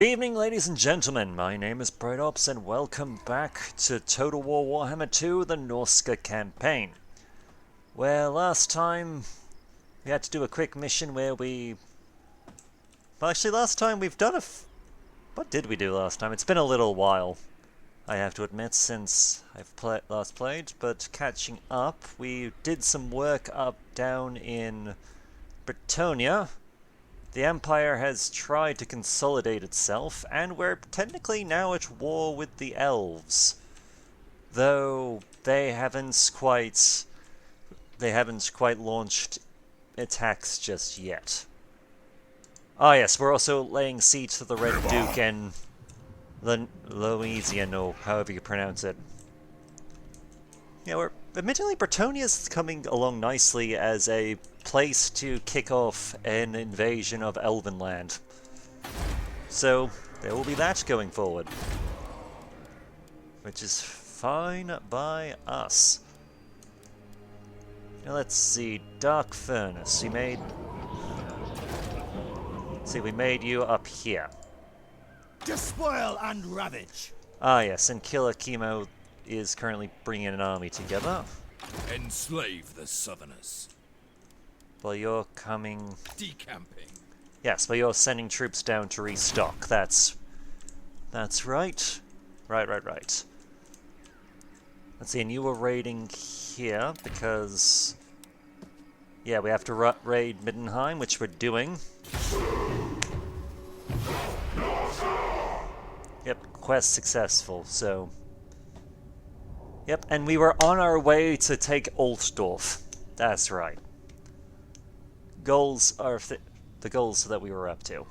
Good evening, ladies and gentlemen. My name is Brightops, and welcome back to Total War Warhammer 2, the Norsca campaign. Well, last time we had to do a quick mission where we... Well, actually, last time we've done what did we do last time? It's been a little while, I have to admit, since I've last played, but catching up, we did some work down in Bretonnia. The Empire has tried to consolidate itself, and we're technically now at war with the Elves. Though they haven't quite launched attacks just yet. Ah yes, we're also laying siege to the Red Duke and Louisiana, or however you pronounce it. Yeah, admittedly, Bretonia's coming along nicely as a place to kick off an invasion of Elvenland. So, there will be that going forward. Which is fine by us. Now let's see, Dark Furnace, we made you up here. Despoil and ravage! Ah yes, and Killer Chemo is currently bringing an army together. Enslave the Southerners. Well, you're coming... Decamping. Yes, but you're sending troops down to restock. That's right. Right. Let's see, and you were raiding here because... Yeah, we have to raid Middenheim, which we're doing. Yep, quest successful, so... Yep, and we were on our way to take Altdorf. That's right. Goals are the goals that we were up to.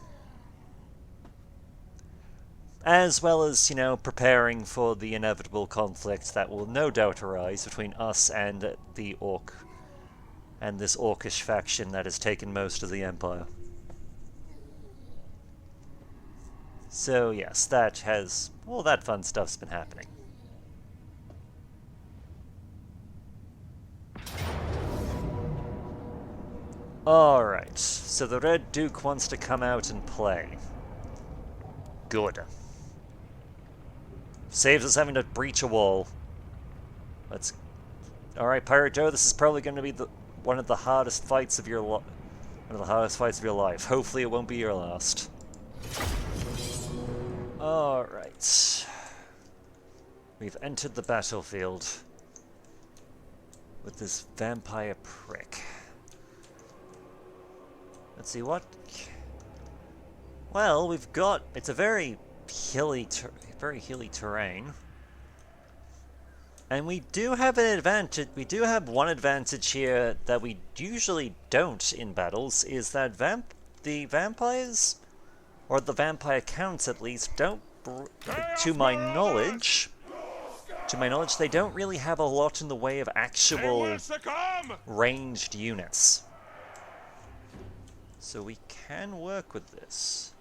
As well as, preparing for the inevitable conflict that will no doubt arise between us and the Orc, and this Orcish faction that has taken most of the Empire. So yes, all that fun stuff's been happening. Alright, so the Red Duke wants to come out and play. Good. Saves us having to breach a wall. Alright, Pirate Joe, this is probably going to be one of the hardest fights of your life. Hopefully it won't be your last. Alright. We've entered the battlefield with this vampire prick. Let's see what... Well, it's a very hilly terrain. And we do have an advantage. We do have one advantage here that we usually don't in battles, is that the vampires, or the vampire counts at least, don't, to my knowledge, they don't really have a lot in the way of actual ranged units. So we can work with this.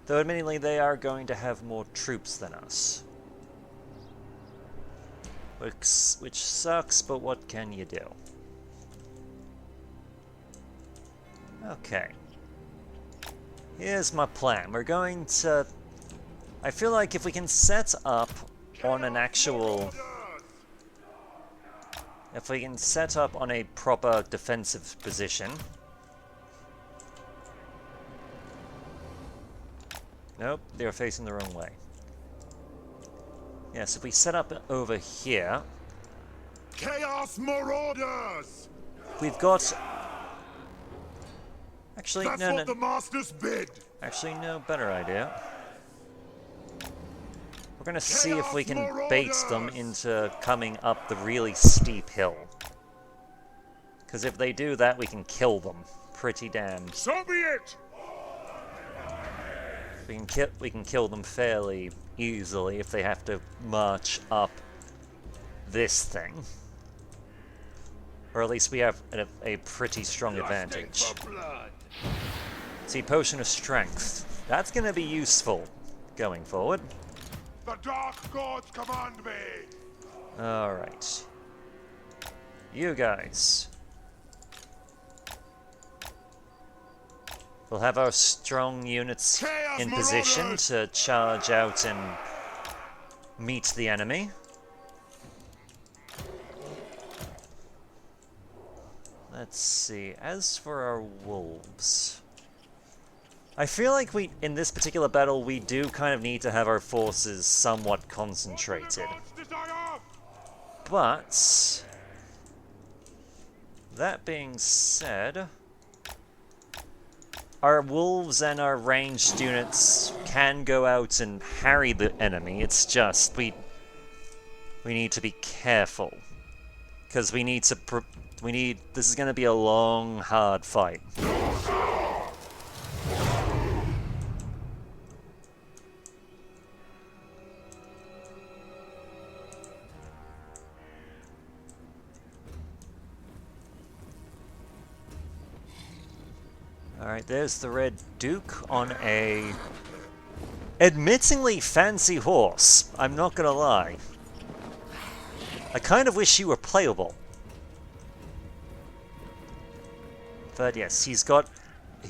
Though admittedly they are going to have more troops than us. Which sucks, but what can you do? Okay. Here's my plan. We're going to... I feel like if we can set up on an actual... If we can set up on a proper defensive position... Nope, they're facing the wrong way. Yes, if we set up over here... Chaos Marauders! We've got... Actually, That's no. what the masters bid! Actually, no, better idea. We're gonna see if we can bait them into coming up the really steep hill. Because if they do that, we can kill them. Pretty damn. So be it! We can kill them fairly easily if they have to march up this thing. Or at least we have a pretty strong advantage. See, Potion of Strength. That's gonna be useful going forward. The Dark Gods command me! Alright. You guys. We'll have our strong units Chaos in position Marauders! to charge out and meet the enemy. Let's see. As for our wolves, I feel like in this particular battle, we do kind of need to have our forces somewhat concentrated. But that being said, our wolves and our ranged units can go out and harry the enemy. It's just we need to be careful, because we need to this is going to be a long, hard fight. Alright, there's the Red Duke on a admittingly fancy horse. I'm not gonna lie. I kind of wish he were playable. But yes, he's got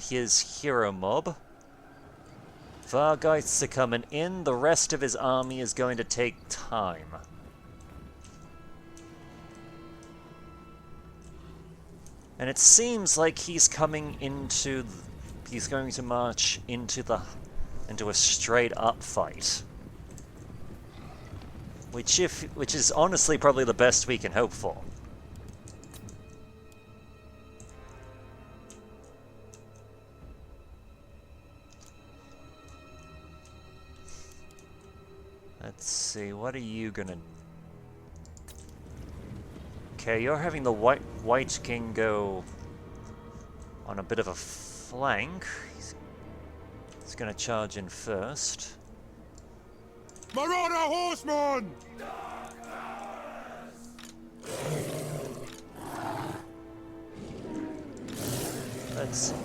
his hero mob. Vargeists are coming in. The rest of his army is going to take time. And it seems like he's coming into... he's going to march into a straight up fight. Which is honestly probably the best we can hope for. Let's see, what are you gonna... Okay, you're having the White King go on a bit of a flank. He's gonna charge in first. Marauder horseman! Let's see.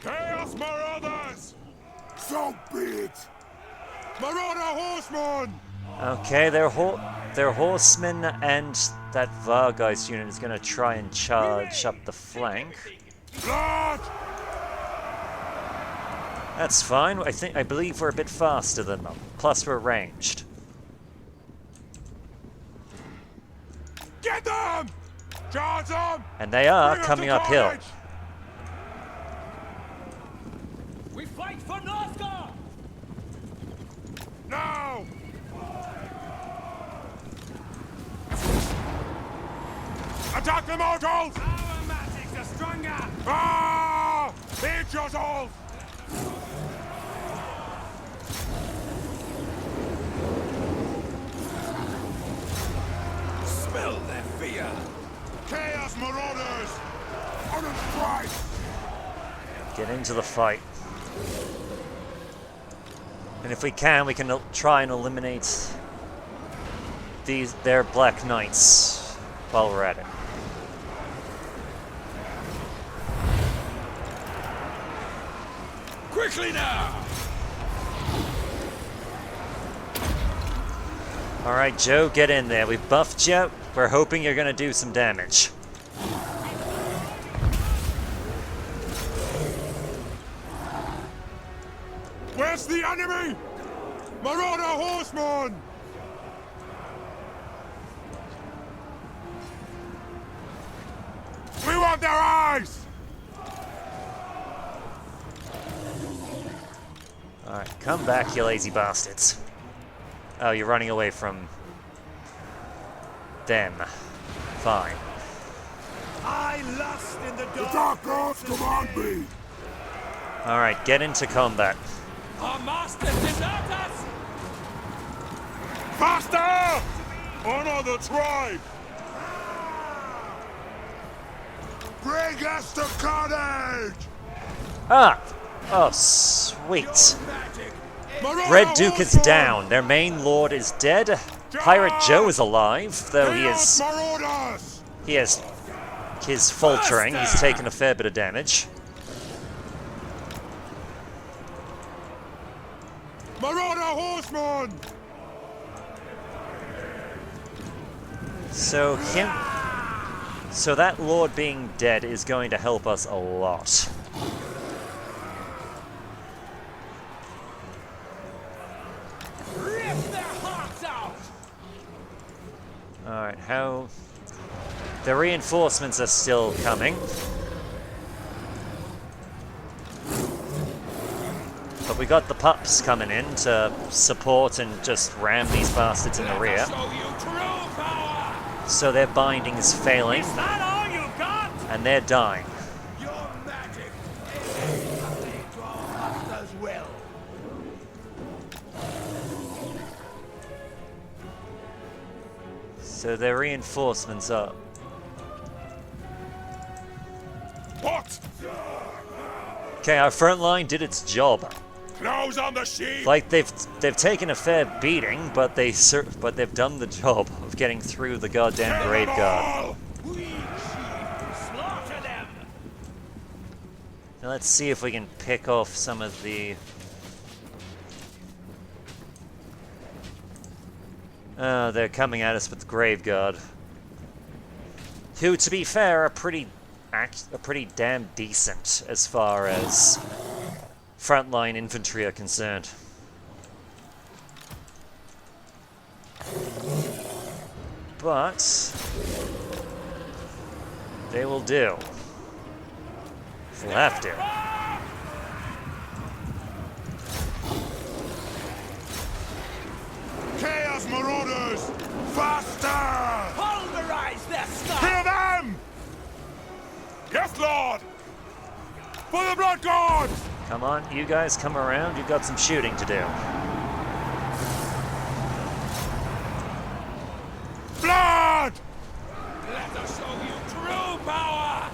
Chaos Marauders! So be it! Marauder horseman! Okay, their horsemen and that Vargeist unit is gonna try and charge up the flank. Blood! That's fine. I believe we're a bit faster than them. Plus we're ranged. Get them! Charge them! And they are Bring 'em coming to uphill. carnage! We fight for Norsca! Now! Attack the mortals! Our magics are stronger! Ah! Eat yourselves! Smell their fear! Chaos Marauders! On a strike! Get into the fight. And if we can try and eliminate their Black Knights while we're at it. Quickly now! Alright, Joe, get in there. We've buffed you. We're hoping you're gonna do some damage. Where's the enemy? Marauder horseman! We want their eyes! Alright, come back, you lazy bastards. Oh, you're running away from them. Fine. I lust in the dark gods command me! Alright, get into combat. Our masters desert us! Faster! Honor the tribe! Bring us to carnage! Ah! Oh, sweet. Marauder Red Duke is horseman! down. Their main lord is dead. Pirate Joe is alive, though Chaos Marauders! he has his faltering. He's taken a fair bit of damage. Marauder horseman! So that lord being dead is going to help us a lot. The reinforcements are still coming. But we got the pups coming in to support and just ram these bastards in the rear. Show you true power! So their binding is failing, Is that all you've got? and they're dying. Your magic is nothing to our master's will. So their reinforcements are... What? Okay, our front line did its job. Close on the sheep! Like they've taken a fair beating, but they've done the job of getting through the goddamn grave guard. We sheep slaughter them. Now let's see if we can pick off some of the... Oh, they're coming at us with the grave guard. Who, to be fair, are pretty damn decent as far as frontline infantry are concerned. But they will do. We'll have to. Chaos Marauders! Faster! Pulverize their stuff. Kill them! Yes, Lord! For the Blood God! Come on, you guys come around. You've got some shooting to do. Blood! Let us show you true power.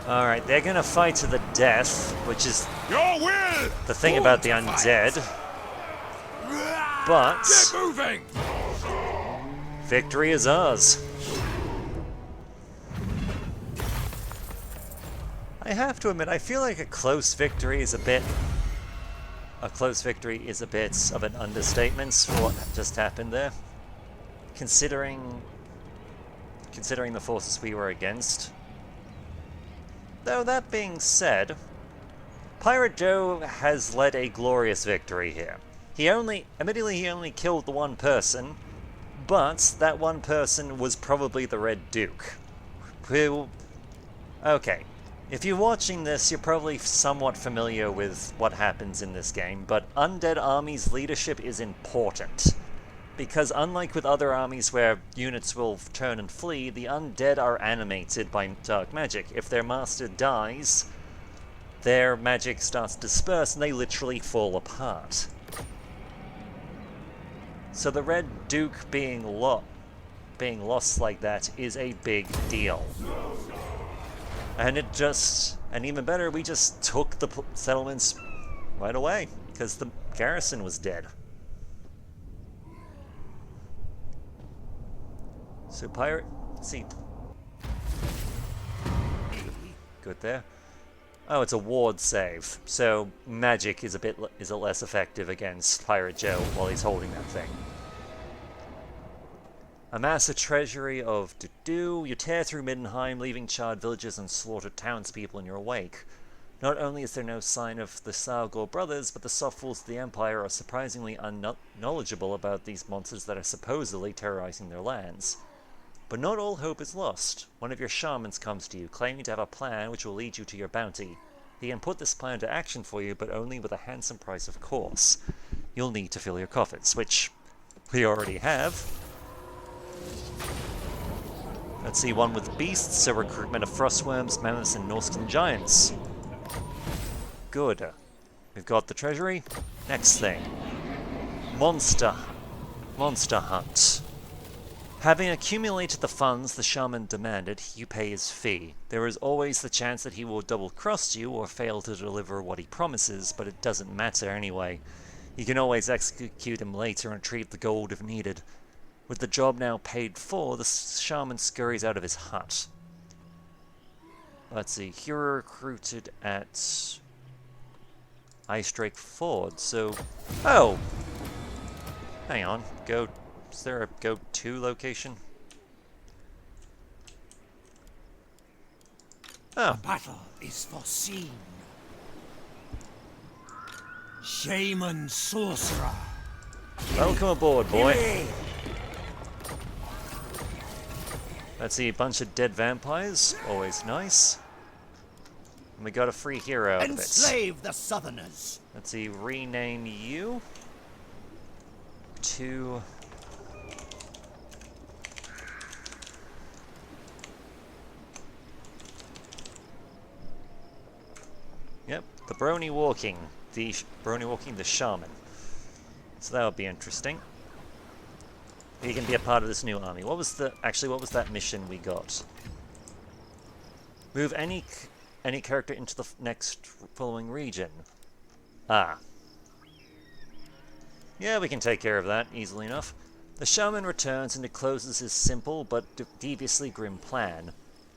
Alright, they're gonna fight to the death, which is Your will! the thing about the undead. But Get moving. victory is ours. I have to admit, I feel like a close victory is a bit of an understatement for what just happened there. Considering the forces we were against. Though that being said, Pirate Joe has led a glorious victory here. Admittedly he only killed the one person, but that one person was probably the Red Duke. Who... Okay, if you're watching this, you're probably somewhat familiar with what happens in this game, but Undead Army's leadership is important. Because unlike with other armies where units will turn and flee, the undead are animated by dark magic. If their master dies, their magic starts to disperse and they literally fall apart. So the Red Duke being lost like that is a big deal. And even better, we just took the settlements right away, because the garrison was dead. So let's see. Good there. Oh, it's a ward save. So magic is a less effective against Pirate Joe while he's holding that thing. Amass a treasury of do-do. You tear through Middenheim, leaving charred villages and slaughtered townspeople in your wake. Not only is there no sign of the Sargor brothers, but the soft fools of the Empire are surprisingly unknowledgeable about these monsters that are supposedly terrorizing their lands. But not all hope is lost. One of your shamans comes to you, claiming to have a plan which will lead you to your bounty. He can put this plan into action for you, but only with a handsome price, of course. You'll need to fill your coffers, which we already have. Let's see, one with beasts, a recruitment of frostworms, mammoths, and Norscan giants. Good. We've got the treasury. Next thing. Monster hunt. Having accumulated the funds the shaman demanded, you pay his fee. There is always the chance that he will double-cross you or fail to deliver what he promises, but it doesn't matter anyway. You can always execute him later and retrieve the gold if needed. With the job now paid for, the shaman scurries out of his hut. Let's see, hero recruited at Ice Drake Ford, so... Oh! Hang on, is there a go-to location? Oh. Battle is foreseen. Shaman sorcerer. Welcome aboard, boy. Gimme. Let's see, a bunch of dead vampires. Always nice. And we got a free hero out of it. Enslave the Southerners. Let's see, rename you to... Yep, the Brony Walking. The Brony Walking the Shaman. So that'll be interesting. He can be a part of this new army. What was the... Actually, what was that mission we got? Move any character into the next following region. Ah. Yeah, we can take care of that easily enough. The shaman returns and discloses his simple but deviously grim plan.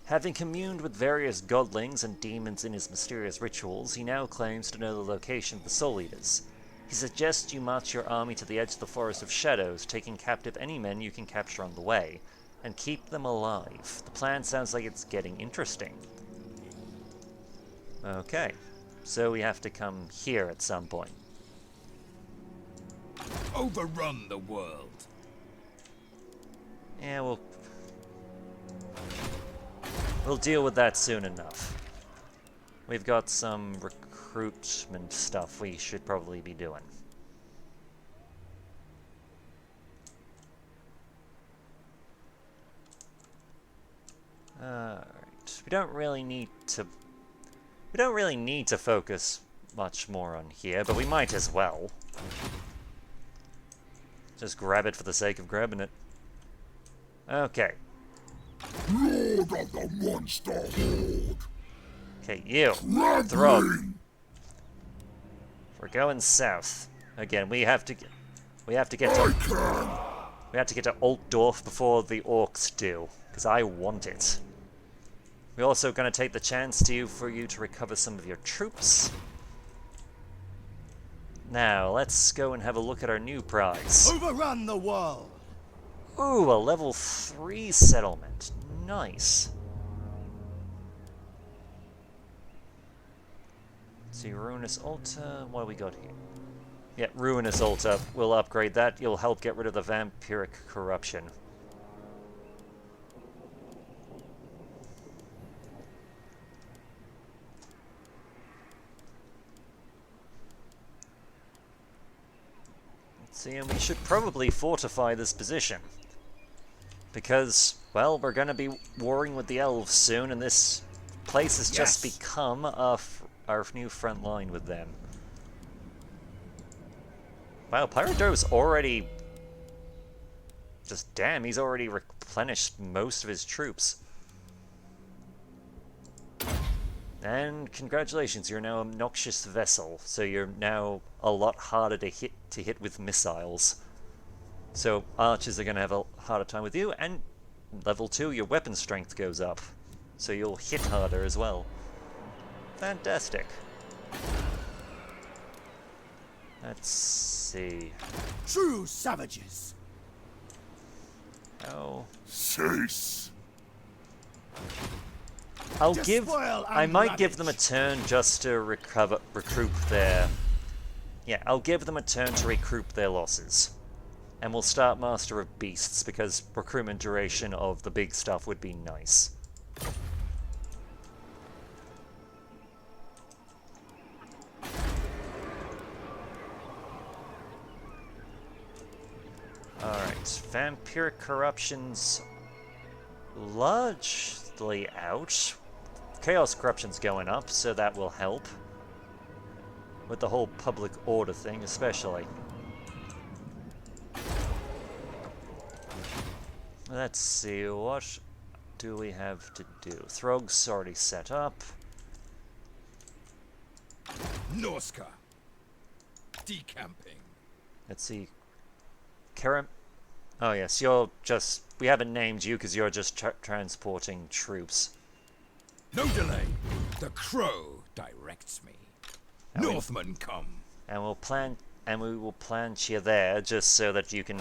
Having communed with various godlings and demons in his mysterious rituals, he now claims to know the location of the Soul Eaters. He suggests you march your army to the edge of the Forest of Shadows, taking captive any men you can capture on the way, and keep them alive. The plan sounds like it's getting interesting. Okay, so we have to come here at some point. Overrun the world. Yeah, we'll deal with that soon enough. We've got some recruitment stuff we should probably be doing. Alright. We don't really need to focus much more on here, but we might as well. Just grab it for the sake of grabbing it. Okay. Lord of the monster horde. Okay, you. Ravage. Throg. We're going south. Again, we have to get to Altdorf before the orcs do, because I want it. We're also going to take the chance for you to recover some of your troops. Now, let's go and have a look at our new prize. Overrun the world. Ooh, a level 3 settlement. Nice. Let's see, Ruinous Altar. What do we got here? Yeah, Ruinous Altar. We'll upgrade that. You'll help get rid of the vampiric corruption. Let's see, and we should probably fortify this position. Because, well, we're going to be warring with the elves soon, and this place has just become our new front line with them. Wow, Pyrodo's already... Just damn, he's already replenished most of his troops. And congratulations, you're now a noxious vessel, so you're now a lot harder to hit with missiles. So archers are going to have a harder time with you, and level 2, your weapon strength goes up. So you'll hit harder as well. Fantastic. Let's see. True savages. Oh. Cease. I might give them a turn just to recoup their... Yeah, I'll give them a turn to recoup their losses. And we'll start Master of Beasts, because recruitment duration of the big stuff would be nice. Alright, vampiric corruption's largely out. Chaos corruption's going up, so that will help. With the whole public order thing, especially. Let's see, what do we have to do? Throg's already set up. Norsca. Decamping. Let's see. Karam. Oh yes, you're just... We haven't named you because you're just transporting troops. No delay. The crow directs me. Northmen come. And we will plant you there just so that you can...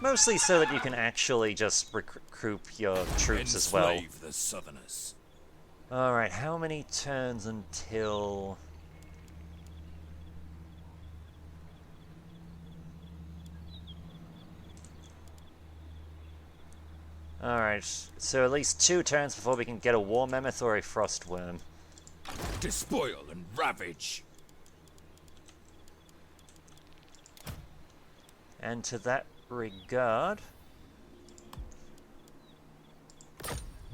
Mostly so that you can actually just recruit your troops as well. Enslave the Southerners. Alright, how many turns until... Alright, so at least 2 turns before we can get a war mammoth or a frost worm. Despoil and ravage. And to that regard,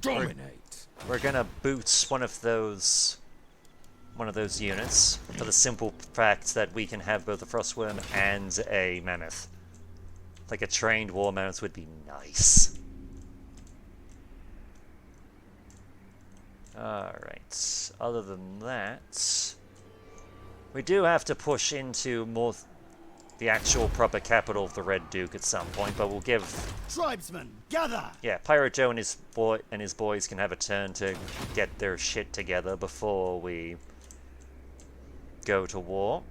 Dominate. we're gonna boot one of those units for the simple fact that we can have both a frostworm and a mammoth. Like a trained war mammoth would be nice. Alright, other than that, we do have to push into more the actual proper capital of the Red Duke at some point, but we'll give... Tribesmen, gather! Yeah, Pirate Joe and his boys can have a turn to get their shit together before we go to war.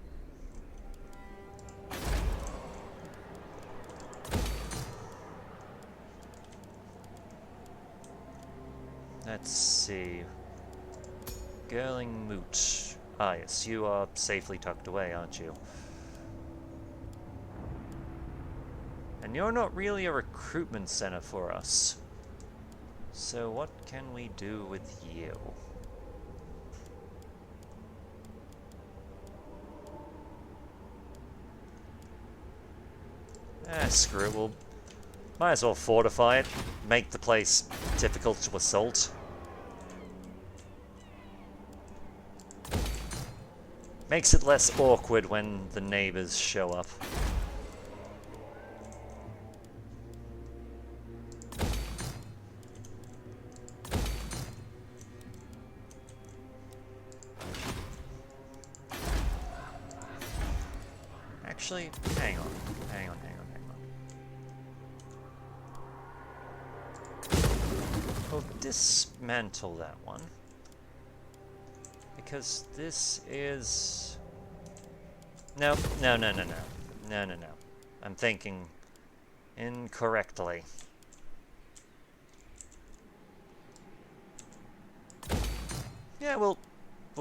Let's see. Girling Moot. Ah yes, you are safely tucked away, aren't you? And you're not really a recruitment center for us. So what can we do with you? Screw it, we'll... Might as well fortify it, make the place difficult to assault. Makes it less awkward when the neighbors show up. Actually, hang on. We'll dismantle that one. Because this is... No. I'm thinking incorrectly. Yeah, we'll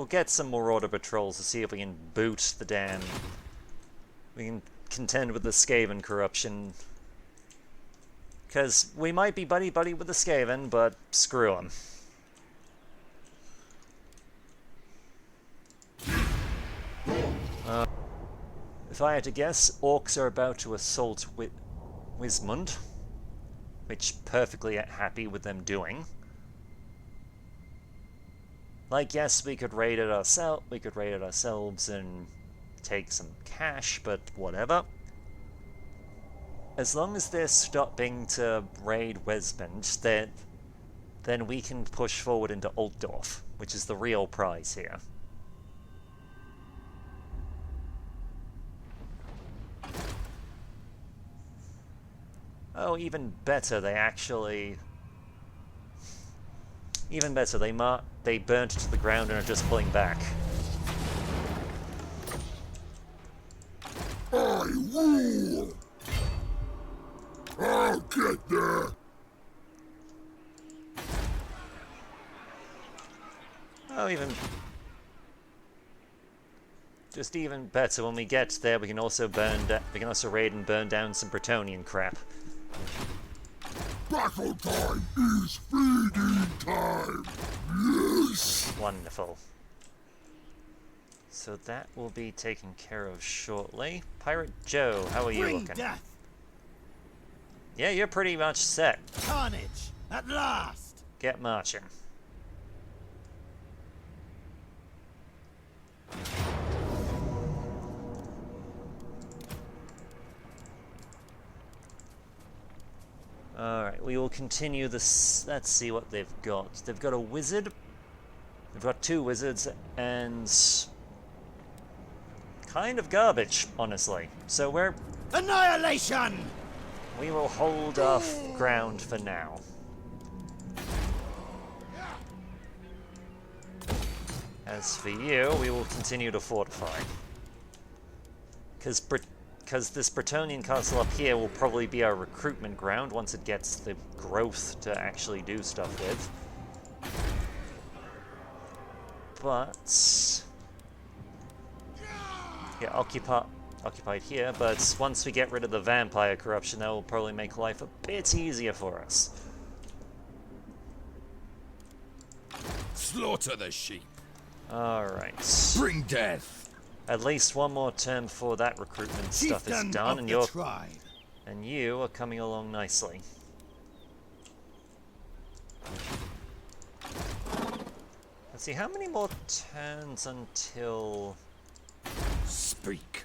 get some Marauder patrols to see if we can boot the damn... We can contend with the Skaven corruption. Because we might be buddy-buddy with the Skaven, but screw them. If I had to guess, orcs are about to assault Wismund, which perfectly happy with them doing. Like, yes, we could raid it ourselves and take some cash, but whatever. As long as they're stopping to raid Wismund, then we can push forward into Altdorf, which is the real prize here. Oh, even better, they actually... Even better, they burnt it to the ground and are just pulling back. I rule! I'll get there! Oh, just even better, when we get there, we can also raid and burn down some Bretonnian crap. Battle time is feeding time! Yes! Wonderful. So that will be taken care of shortly. Pirate Joe, how are you Bring looking? death! Yeah, you're pretty much set. Carnage! At last! Get marching. Alright, we will continue this. Let's see what they've got. They've got a wizard. They've got 2 wizards, and... kind of garbage, honestly. So Annihilation! we will hold off ground for now. As for you, we will continue to fortify. Because this Bretonnian castle up here will probably be our recruitment ground once it gets the growth to actually do stuff with. But... yeah, occupied here, but once we get rid of the vampire corruption, that will probably make life a bit easier for us. Slaughter the sheep. Alright. Bring death. At least one more turn before that recruitment stuff is Chieftain done, of and the tribe. you are coming along nicely. Let's see, how many more turns until... Speak.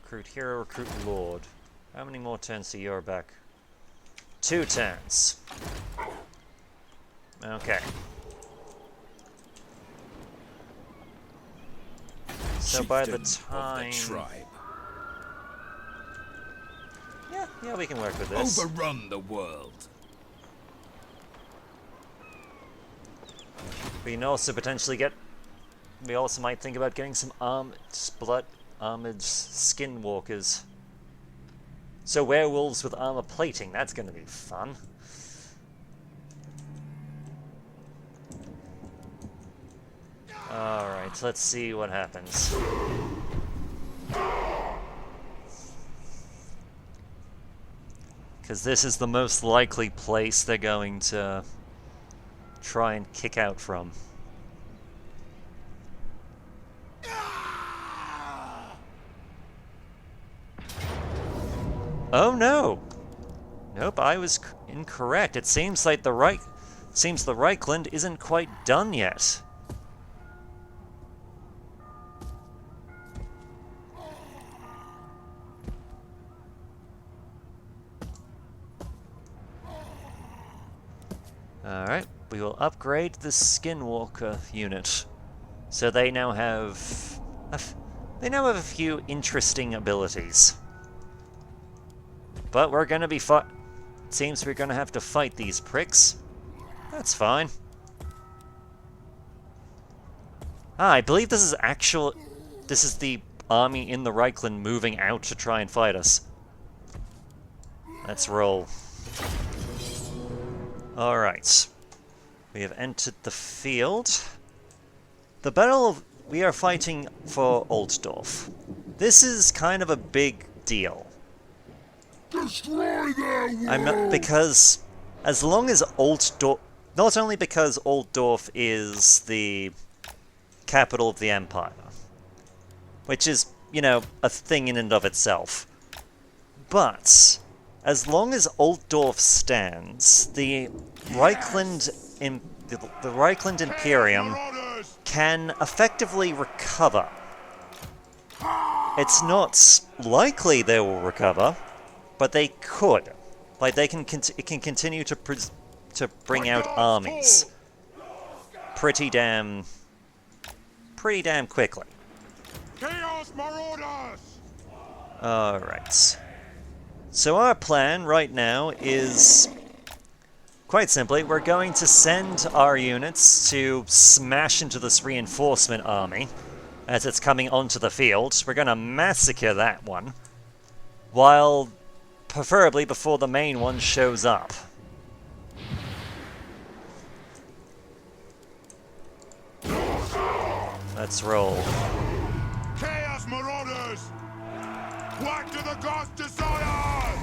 Recruit hero, recruit lord. How many more turns to you're back? 2 turns. Okay. So by the time... Of the tribe. Yeah, we can work with this. Overrun the world. We can also potentially get... We also might think about getting some armored skinwalkers. So werewolves with armor plating, that's going to be fun. Alright, let's see what happens. Because this is the most likely place they're going to try and kick out from. Oh no! Nope, I was incorrect. It seems like the Reichland isn't quite done yet. Alright, we will upgrade the Skinwalker unit. So they now have a few interesting abilities. But we're gonna be seems we're gonna have to fight these pricks. That's fine. I believe this is the army in the Reichland moving out to try and fight us. Let's roll. Alright. We have entered the field. The battle we are fighting for Altdorf. This is kind of a big deal. Destroy their world. Because as long as Altdorf... Not only because Altdorf is the capital of the Empire, which is, you know, a thing in and of itself, but as long as Altdorf stands, the Reichland Imperium can effectively recover. It's not likely they will recover, but they could. Like, it can continue to bring out armies pretty damn quickly. Chaos Marauders! Alright. So our plan right now is, quite simply, we're going to send our units to smash into this reinforcement army as it's coming onto the field. We're going to massacre that one, while preferably before the main one shows up. Let's roll. Chaos Marauders! What do the gods desire?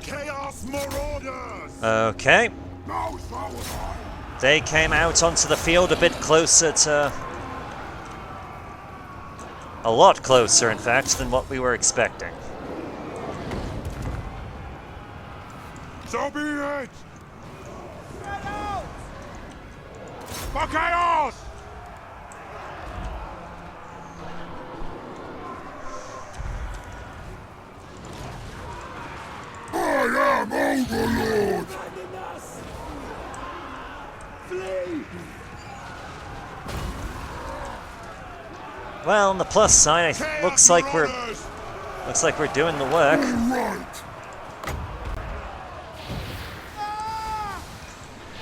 Chaos Marauders! Okay. No, so am I. They came out onto the field a bit closer to... A lot closer, in fact, than what we were expecting. So be it! For chaos! I am Overlord! Well, on the plus side, it looks like we're doing the work. Right.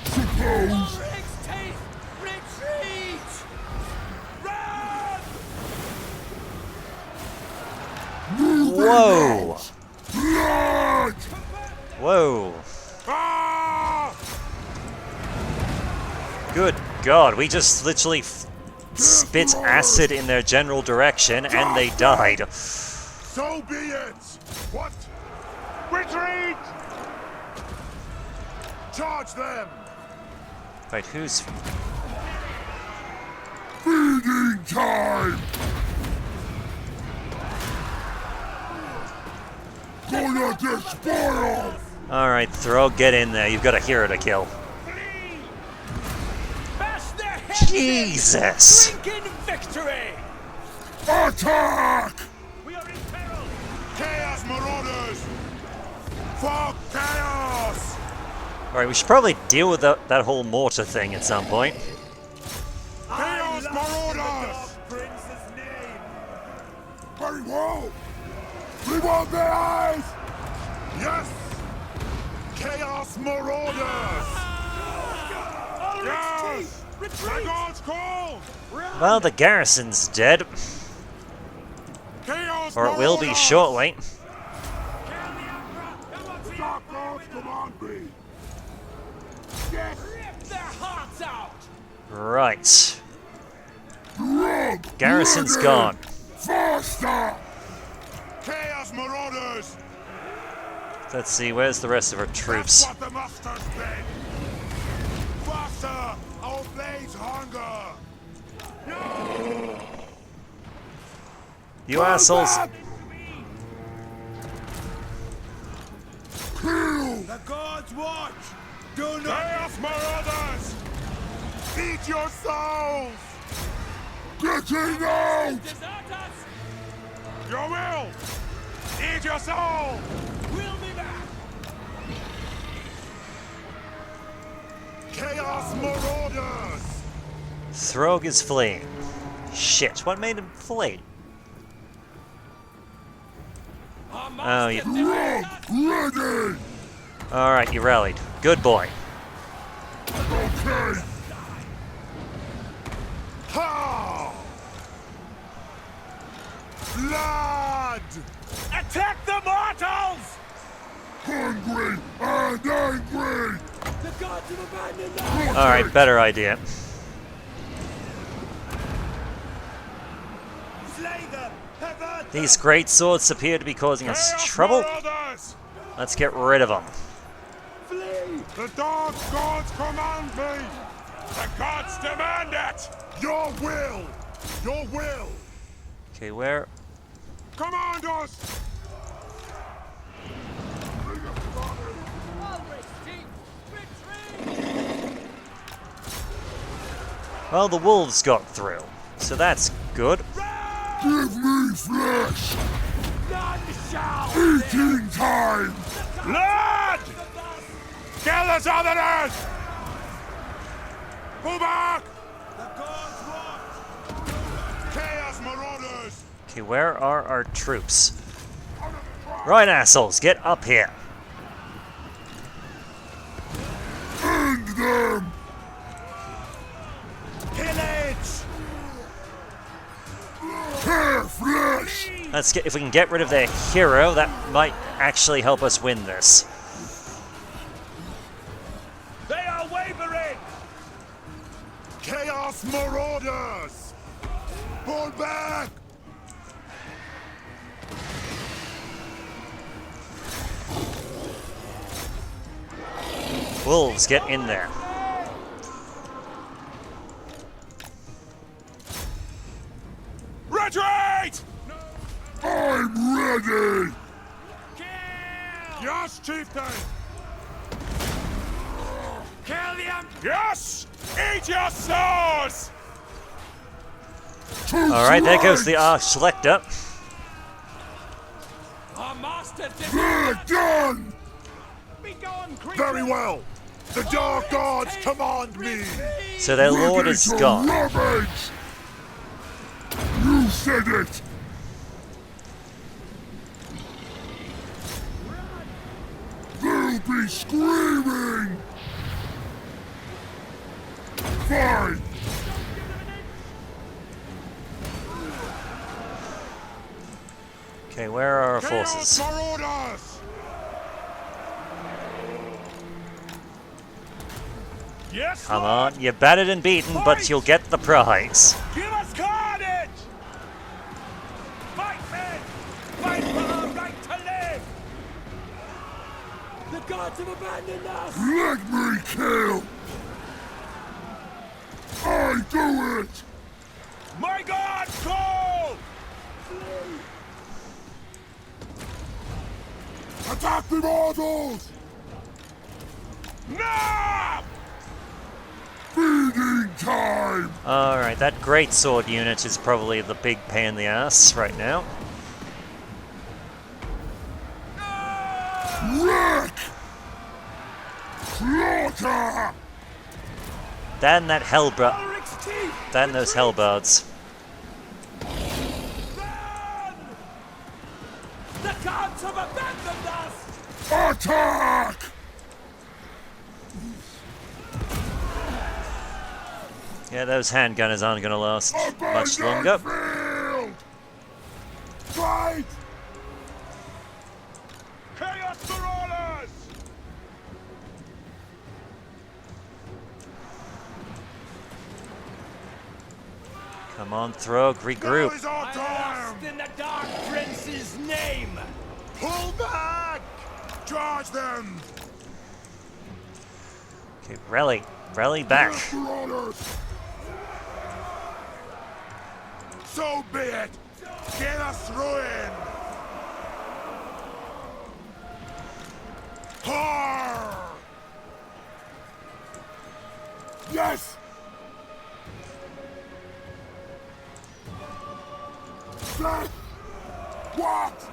Suppose. Retreat! Run! Whoa! Blood! Whoa! Ah! Good God, we just literally spit acid in their general direction and they died. So be it! What? Retreat! Charge them! Right, who's... Feeding time! Gonna despoil! Alright, Throg, get in there. You've got a hero to kill. Bash their heads Jesus! in! Drink in victory! Attack! We are in peril! Chaos Marauders! For chaos! Alright, we should probably deal with that whole mortar thing at some point. Chaos Marauders! Prince's name. Very well! We want their eyes! Yes! Chaos Marauders! Yes! My God's call! Well, the garrison's dead. Chaos Or it will be Marauders! shortly. Dark gods command me! Yes! Rip their hearts out! Right. Run! Garrison's Ready! gone. Faster! Chaos Marauders! Let's see, where's the rest of our troops? That's what the master's been! Faster! Our blades hunger! You assholes. The gods watch. Do not. Chaos Marauders! Eat your souls! Getting out! Desert us! Your will! Eat your soul! We'll be back! Chaos Marauders! Throg is fleeing. Shit, what made him flee? Oh, you... Ready! Alright, you rallied. Good boy. Okay! Ha! Blood! Attack the mortals! Hungry and angry! The gods have abandoned us. Alright, better idea. Slay them. Avert These them. great swords appear to be causing us Chaos trouble. Marauders! Let's get rid of them. Flee. The dark gods command me! The gods demand it! Your will! Your will! Okay, where... Command us! Well, the wolves got through, so that's good. Give me flesh! None shall. Eating time! Blood! Kill the southerners! Pull back! The gods watch. Chaos Marauders! Okay, where are our troops? Right, assholes, get up here. End them! Pillage. Tear flesh! Let's get, if we can get rid of their hero, that might actually help us win this. They are wavering! Chaos Marauders! Pull back! Wolves, get in there. Retreat! I'm ready! Yes, chieftain! Kill them. Yes! Eat your souls! Alright, there goes the Archlector. Our master They're done! be gone, creature! Very well! The Dark Gods command me! So their lord is Ready to gone. ravage! You said it! They'll be screaming! Fine! Okay, where are our forces? Chaos Marauders! Yes, Come Lord! on, you're battered and beaten, but you'll get the prize. Give us carnage! Fight, men! Fight gods have abandoned us! Let me kill! I do it! My God, call! Attack the mortals! No! Feeding time! Alright, that greatsword unit is probably the big pain in the ass right now. Wreck! Slaughter! Then that hellbra- Ulrich's teeth! then those hellbards. Run! The gods have abandoned us! Attack! Yeah, those handgunners aren't gonna last much Abandon longer. field! Fight! Chaos Marauders! Come on, Throg, Now regroup. is our I time! lost in the Dark Prince's name! Pull back! Charge them! Okay, rally back. Yes, Marauders! So be it! Get us ruin! Har! Yes! Death! What?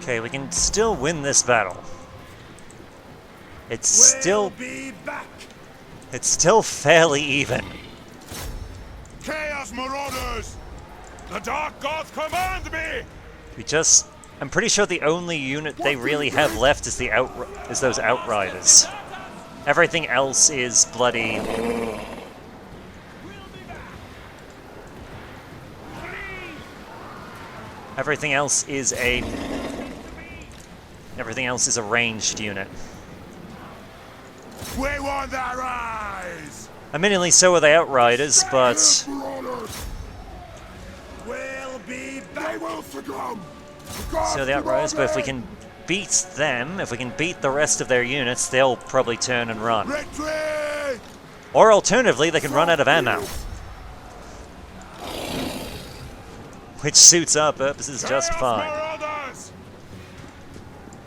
Okay, we can still win this battle. It's We'll be back! still fairly even. Chaos Marauders! The Dark Gods command me! I'm pretty sure the only unit they really have left is those Outriders. Everything else is bloody. Everything else is a ranged unit. We want their eyes! Admittedly, so are the Outriders, but Marauders! We'll be back! They will succumb! so the Outriders. But if we can beat them, if we can beat the rest of their units, they'll probably turn and run. Retreat! Or alternatively, they can run out of ammo, which suits our purposes just Chaos fine. Marauders!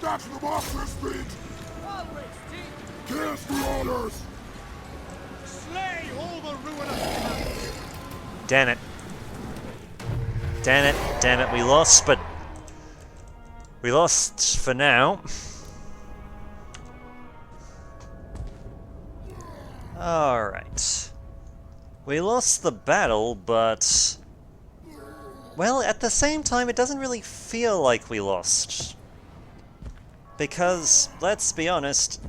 That's the monster speed! Ulrich's teeth! Chaos Marauders! Slay all the ruinous. Damn it. Damn it, damn it, we lost, but we lost for now. Alright. We lost the battle, but well, at the same time, it doesn't really feel like we lost. Because, let's be honest,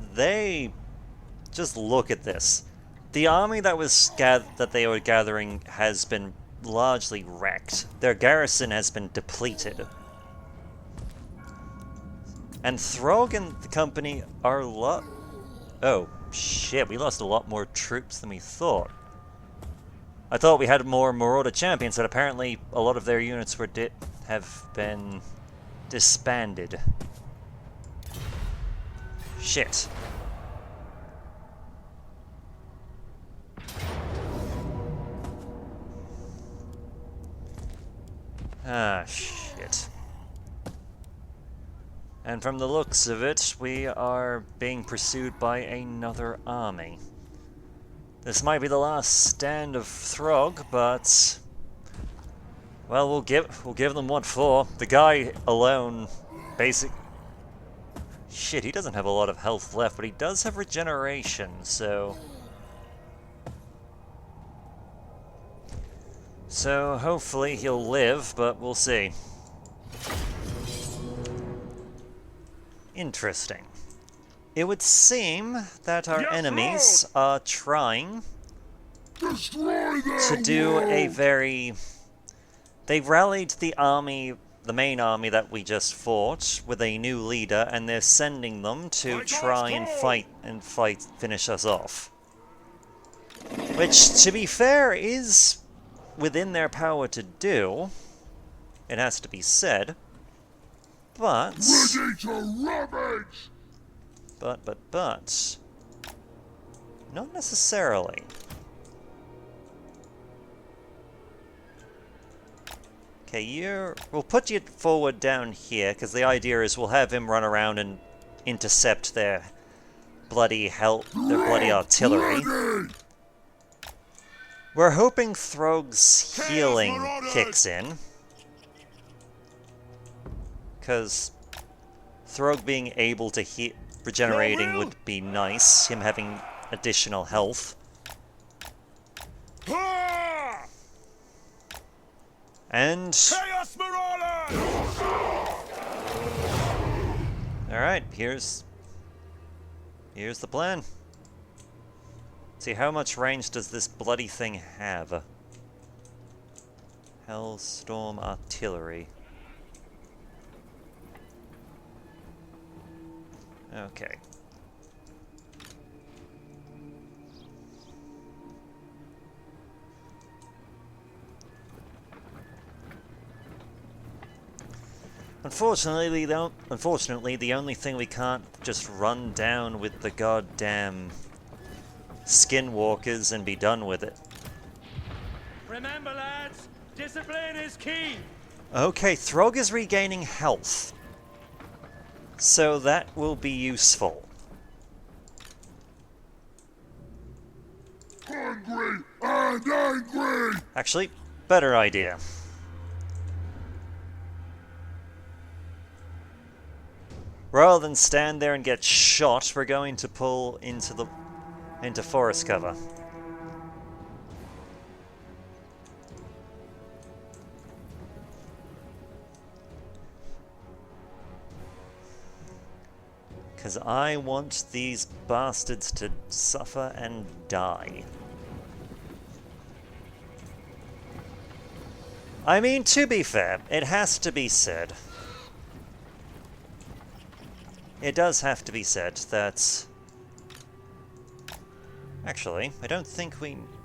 just look at this. The army that they were gathering has been largely wrecked. Their garrison has been depleted. And Throg and the company are oh, shit, we lost a lot more troops than we thought. I thought we had more Marauder champions, but apparently a lot of their units have been disbanded. Shit. Ah, shit. And from the looks of it, we are being pursued by another army. This might be the last stand of Throg, but well, we'll give them what for. The guy alone, shit, he doesn't have a lot of health left, but he does have regeneration, so hopefully he'll live, but we'll see. Interesting. It would seem that our enemies are trying to do a very... They rallied the army, the main army that we just fought, with a new leader, and they're sending them to try and finish us off. Which, to be fair, is within their power to do. It has to be said. But Ready to ravage! But... not necessarily. Okay, we'll put you forward down here, because the idea is we'll have him run around and intercept their bloody artillery. We're hoping Throg's healing kicks in, because Throg being able to regenerating would be nice, him having additional health. And... Chaos Marauders! Alright, here's the plan. See, how much range does this bloody thing have? Hellstorm Artillery. Okay. Unfortunately, the only thing we can't just run down with the goddamn skinwalkers and be done with it. Remember, lads, discipline is key. Okay, Throg is regaining health, so that will be useful. Hungry and angry! Actually, better idea. Rather than stand there and get shot, we're going to pull into forest cover. Because I want these bastards to suffer and die. I mean, to be fair, it has to be said. It does have to be said that... Actually, I don't think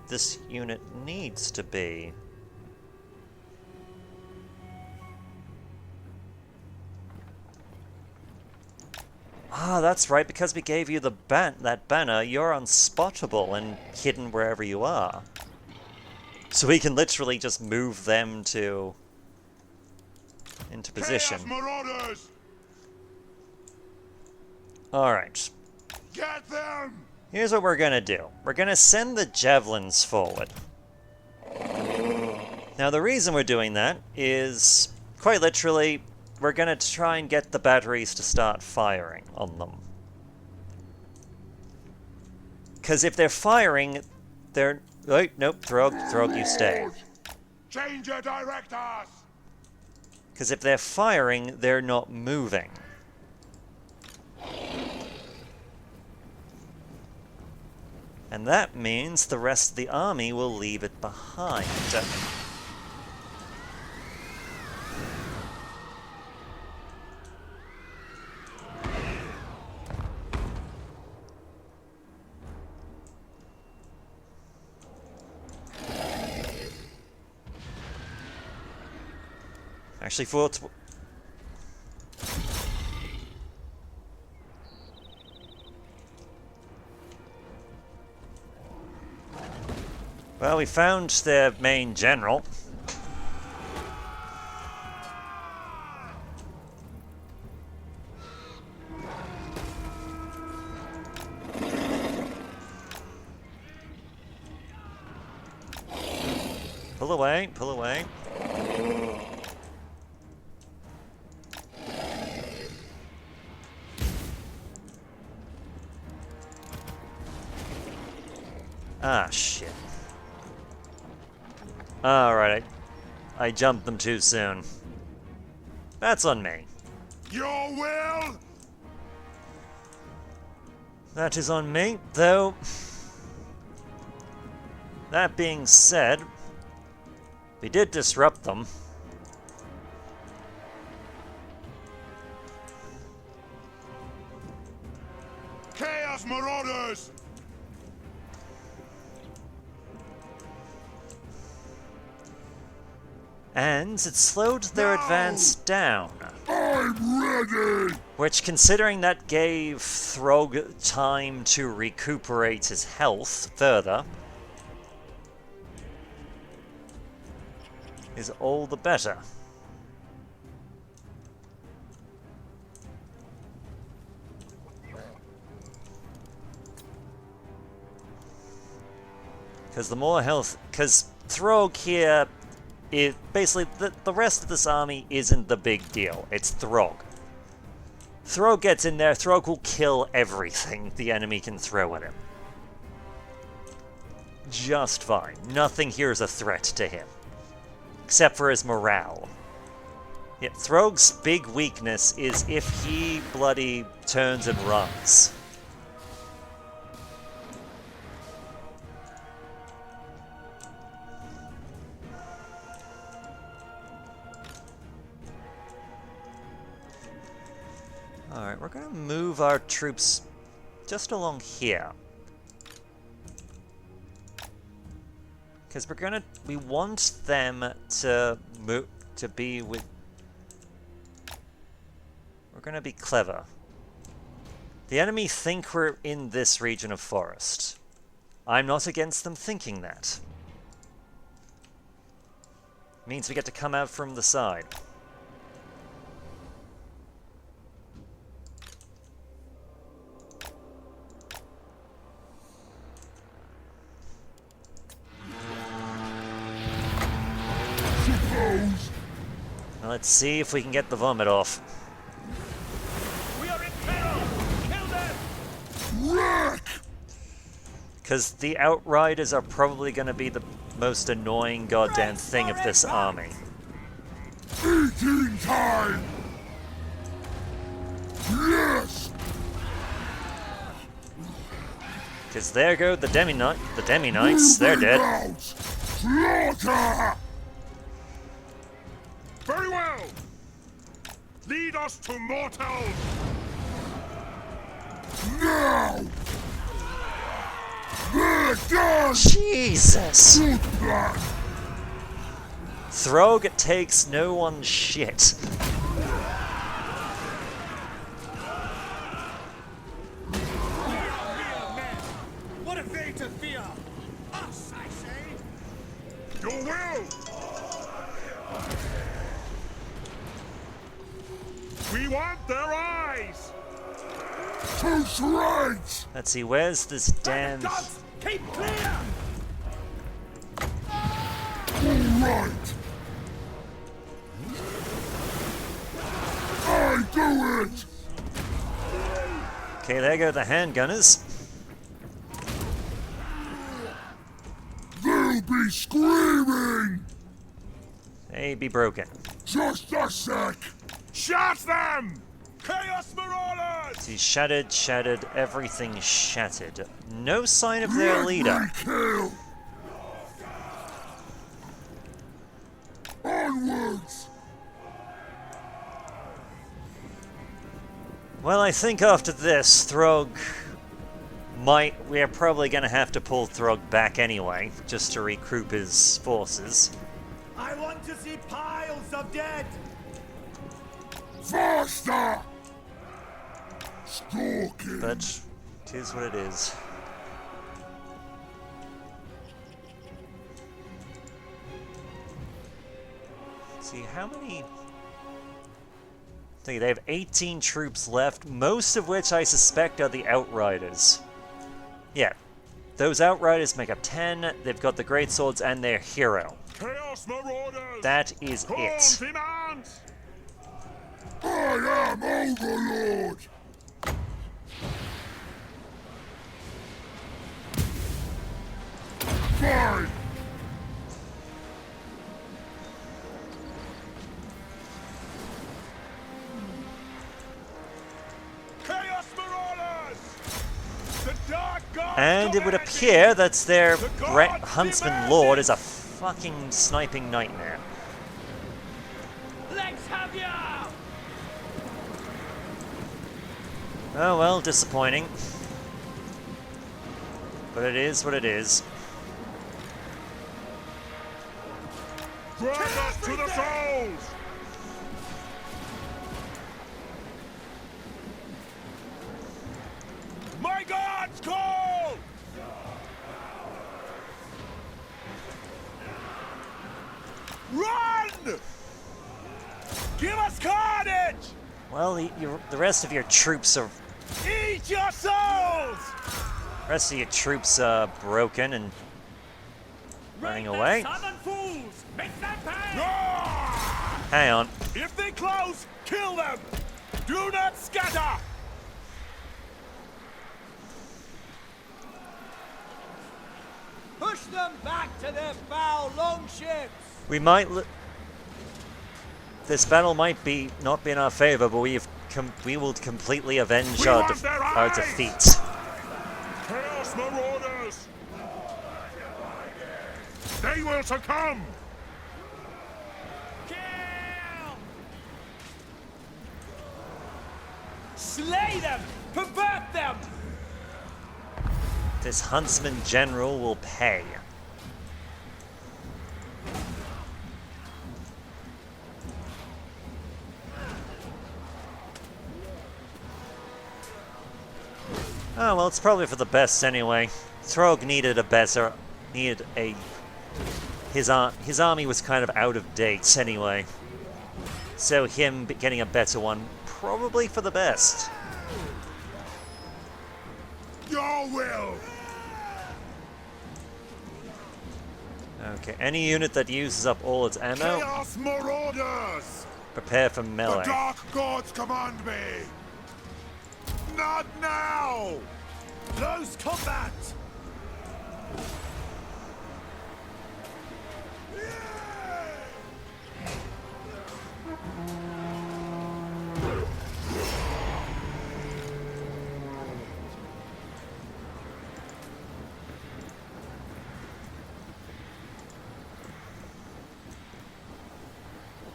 this unit needs to be. Ah, that's right, because we gave you that banner, you're unspotable and hidden wherever you are. So we can literally just move them into position. Chaos Marauders! Alright. Get them! Here's what we're gonna do. We're gonna send the javelins forward. Now the reason we're doing that is, quite literally, we're gonna try and get the batteries to start firing on them. Because if they're firing, they're... Wait, nope, Throg, you stay. Change your directors! Because if they're firing, they're not moving. And that means the rest of the army will leave it behind. Actually, well, we found their main general. Pull away, pull away. Ah, shit. Alright, I jumped them too soon. That's on me. Your will! That is on me, though. That being said, we did disrupt them. Chaos Marauders! And it slowed their advance down. I'm ready! Which, considering that gave Throg time to recuperate his health further, is all the better. Because the more health... Because Throg here... basically, the rest of this army isn't the big deal. It's Throg. Throg gets in there, Throg will kill everything the enemy can throw at him. Just fine. Nothing here is a threat to him. Except for his morale. Yet Throg's big weakness is if he bloody turns and runs. Alright, we're gonna move our troops just along here. Because we want them to be with... We're gonna be clever. The enemy think we're in this region of forest. I'm not against them thinking that. Means we get to come out from the side. Now let's see if we can get the vomit off. We are in peril! Kill them! Wreck! Because the Outriders are probably going to be the most annoying goddamn thing of this army. Eating time! Yes! Because there go the Demi-Knights, they're dead. Out! Slaughter! Very well! Lead us to mortals! Now! They're done! Jesus! Good plan! Throg takes no one's shit. What have they to fear? Us, I say. Your will! We want their eyes! To straight! Let's see, where's this damn... Guns, keep clear! Alright! I do it! Okay, there go the handgunners. They'll be screaming! They be broken. Just a sec! Shot them! Chaos Marauders! See, shattered, everything shattered. No sign of their leader. Kill! Onwards! Well, I think after this, Throg we're probably gonna have to pull Throg back anyway, just to recruit his forces. I want to see piles of dead! Faster! Stalking! But it is what it is. See, how many... They have 18 troops left, most of which I suspect are the Outriders. Yeah, those Outriders make up 10, they've got the Great Swords and their hero. Chaos Marauders! That is it. Demands! I am Overlord! Fine! Chaos Marauders! The Dark God And it would appear that their Huntsman Lord is a fucking sniping nightmare. Let's have ya! Oh well, disappointing. But it is what it is. Drag us to the souls! Give us carnage! Well, the rest of your troops are... Eat your souls! The rest of your troops are broken and running away. Southern fools! Make them pay! Hang on. If they close, kill them! Do not scatter! Push them back to their foul longships! We might... This battle might be not be in our favor, but we will completely avenge our defeat. Chaos Marauders! They will succumb! Kill! Slay them! Pervert them! This Huntsman General will pay. Oh, well, it's probably for the best anyway. Throg needed a better... His army was kind of out of date anyway. So him getting a better one, probably for the best. Your will! Okay, any unit that uses up all its ammo, Chaos Marauders! prepare for The melee. Dark Gods command me! Not now! Close combat!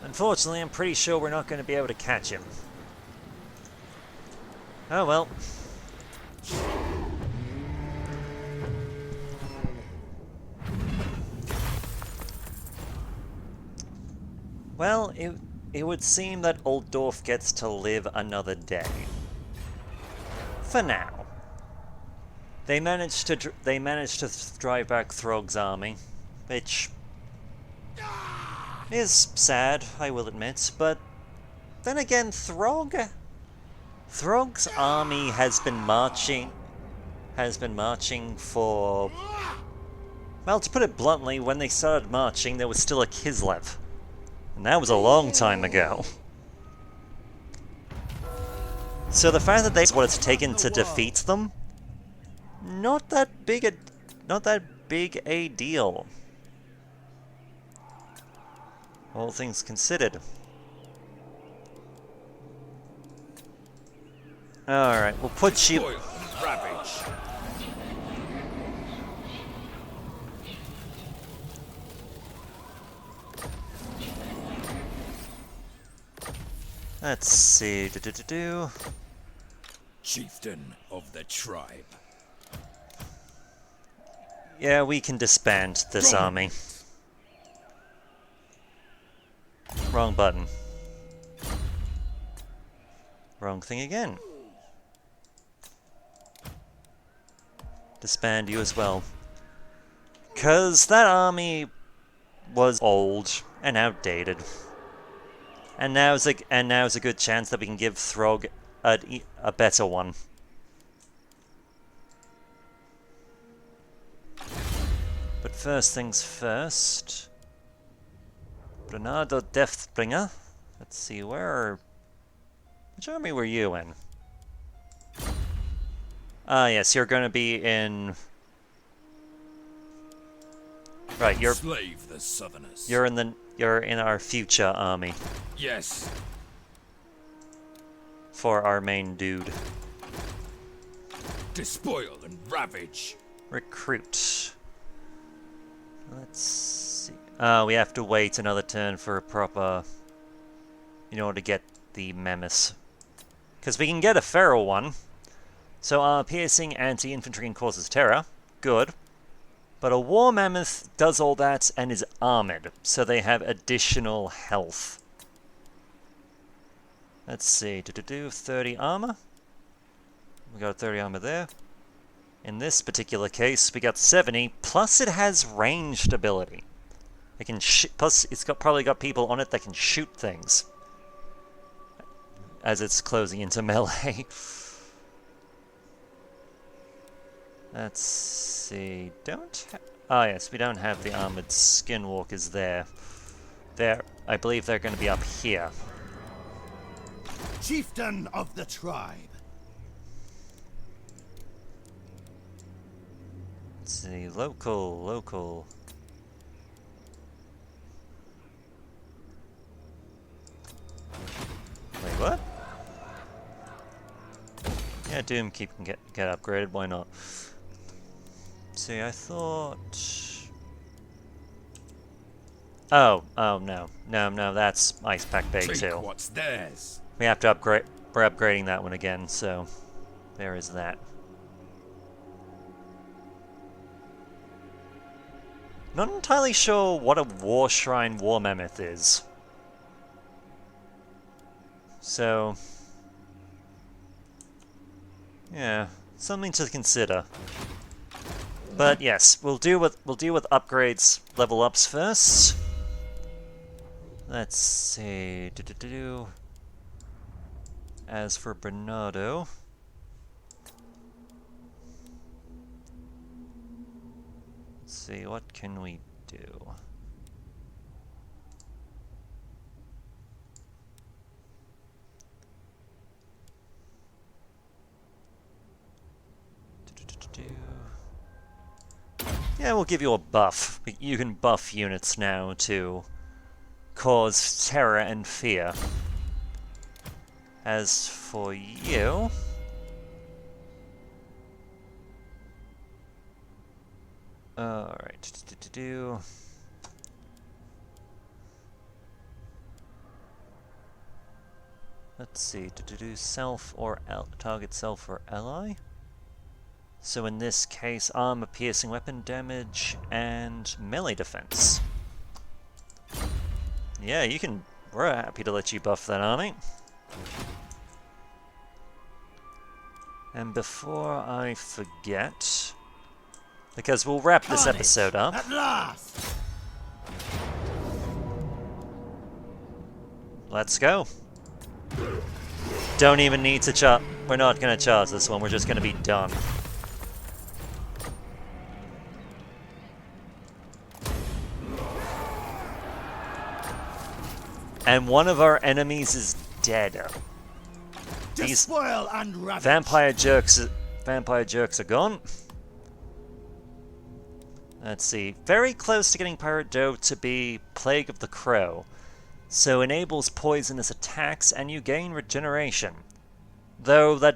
Unfortunately, I'm pretty sure we're not going to be able to catch him. Oh well. Well, it would seem that Altdorf gets to live another day. For now. They managed to drive back Throg's army, which is sad, I will admit, but then again, Throg's army has been marching for, well, to put it bluntly, when they started marching, there was still a Kislev. And that was a long time ago. So the fact that what it's taken to defeat them, not that big a deal. All things considered. Alright, we'll put you... Ravage. Let's see... Chieftain of the tribe. Yeah, we can disband this army. Wrong button. Wrong thing again. Disband you as well. 'Cause that army was old and outdated. And now's a good chance that we can give Throg a better one. But first things first. Brenardo Deathbringer. Let's see, which army were you in? Ah, yes, you're going to be in... Right, you're... Slave the Southerners. You're in our future army. Yes. For our main dude. Despoil and ravage. Recruit. Let's see. We have to wait another turn for a proper... in order to get the Mammoth. Because we can get a feral one. So piercing, anti-infantry, and causes terror. Good. But a War Mammoth does all that and is armored. So they have additional health. Let's see. 30 armor. We got 30 armor there. In this particular case, we got 70, plus it has ranged ability. It can plus it's probably got people on it that can shoot things. as it's closing into melee. Let's see. Ah, yes, we don't have the armored skinwalkers there. I believe they're going to be up here. Chieftain of the tribe. Let's see. Local. Wait, what? Yeah, Doom Keep can get upgraded. Why not? See, I thought. Oh no, that's Ice Pack Bay Take too. what's theirs. We have to upgrade. We're upgrading that one again, so there is that. Not entirely sure what a War Shrine War Mammoth is. So, yeah, something to consider. But yes, we'll deal with upgrades, level ups first. Let's see. As for Brenardo, let's see, what can we do? Yeah, we'll give you a buff. You can buff units now to cause terror and fear. As for you... Alright, let's see, self or target self or ally? So in this case, armor, piercing weapon damage, and melee defense. Yeah, you can... We're happy to let you buff that army. And before I forget... Because we'll wrap this episode up. At last. Let's go. Don't even need to charge... We're not going to charge this one, we're just going to be done. And one of our enemies is dead. These Despoil and ravage. vampire jerks are gone. Let's see. Very close to getting Pirate Joe to be Plague of the Crow. So enables poisonous attacks and you gain regeneration. Though the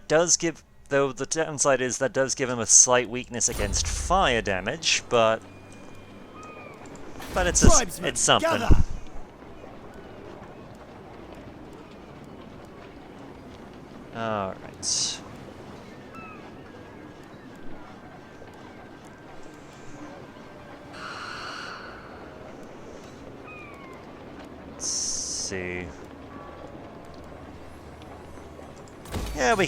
downside is that does give him a slight weakness against fire damage, but it's something. Gather. Alright. Let's see. Yeah, we'll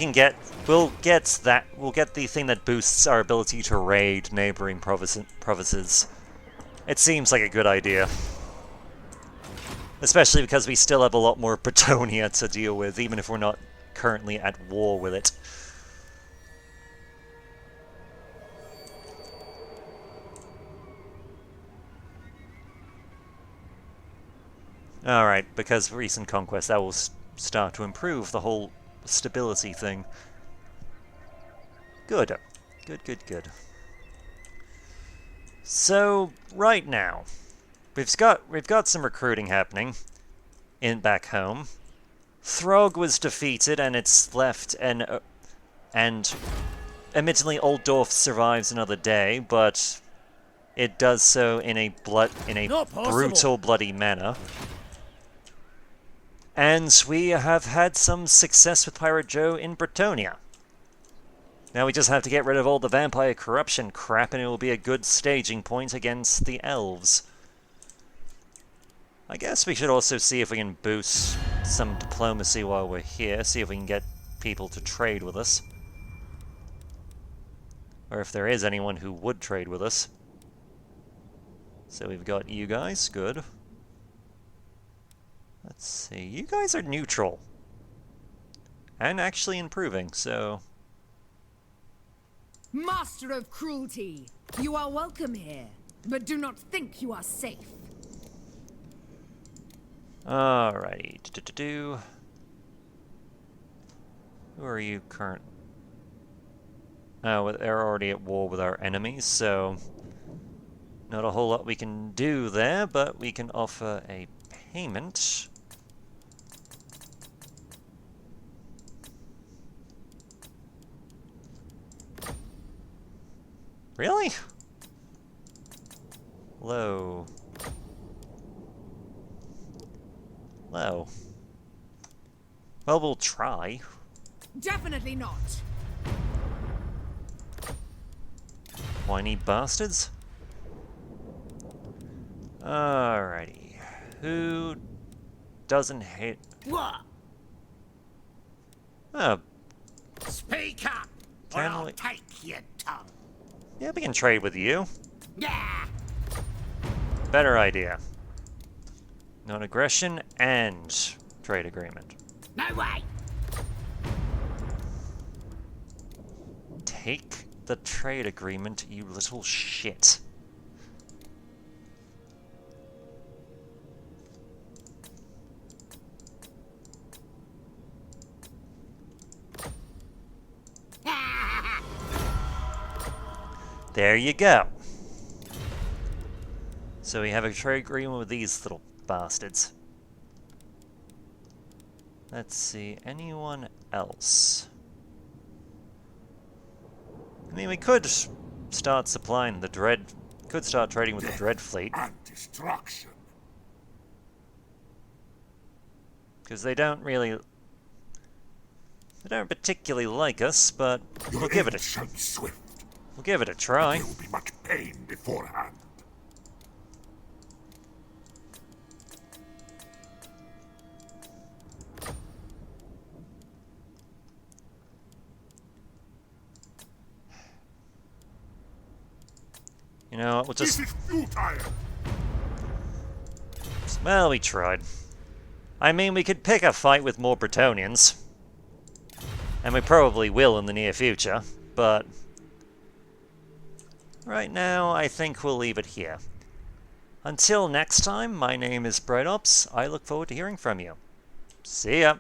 get the thing that boosts our ability to raid neighboring provinces. It seems like a good idea. Especially because we still have a lot more Bretonia to deal with, even if we're not currently at war with it. Alright, because recent conquest, that will start to improve the whole stability thing. Good. Good. So, right now, we've got some recruiting happening back home. Throg was defeated and it's left, and admittedly Altdorf survives another day, but it does so in a brutal, bloody manner. And we have had some success with Pirate Joe in Bretonia. Now we just have to get rid of all the vampire corruption crap and it will be a good staging point against the elves. I guess we should also see if we can boost some diplomacy while we're here, see if we can get people to trade with us. Or if there is anyone who would trade with us. So we've got you guys, good. Let's see, you guys are neutral. And actually improving, so... Master of cruelty, you are welcome here, but do not think you are safe. Alrighty. Who are you current? Oh, well, they're already at war with our enemies, so... Not a whole lot we can do there, but we can offer a payment. Really? Low. Low. Well, we'll try. Definitely not. Whiny bastards. Alrighty. Who doesn't hate... What? Oh, Speak up, or Can I'll we- take your tongue. yeah, we can trade with you. Yeah. Better idea. Non-aggression and trade agreement. No way. Take the trade agreement, you little shit. There you go. So we have a trade agreement with these little bastards. Let's see, anyone else? I mean, we could start supplying the Dread... Could start trading with the Dread Fleet. And destruction. Because they don't really... They don't particularly like us, but we'll give it end shall be swift. we'll give it a try. There will be much pain beforehand. You know what, we'll This just... is futile. Well, we tried. I mean, we could pick a fight with more Bretonians. And we probably will in the near future, but... Right now, I think we'll leave it here. Until next time, my name is Bright Ops. I look forward to hearing from you. See ya!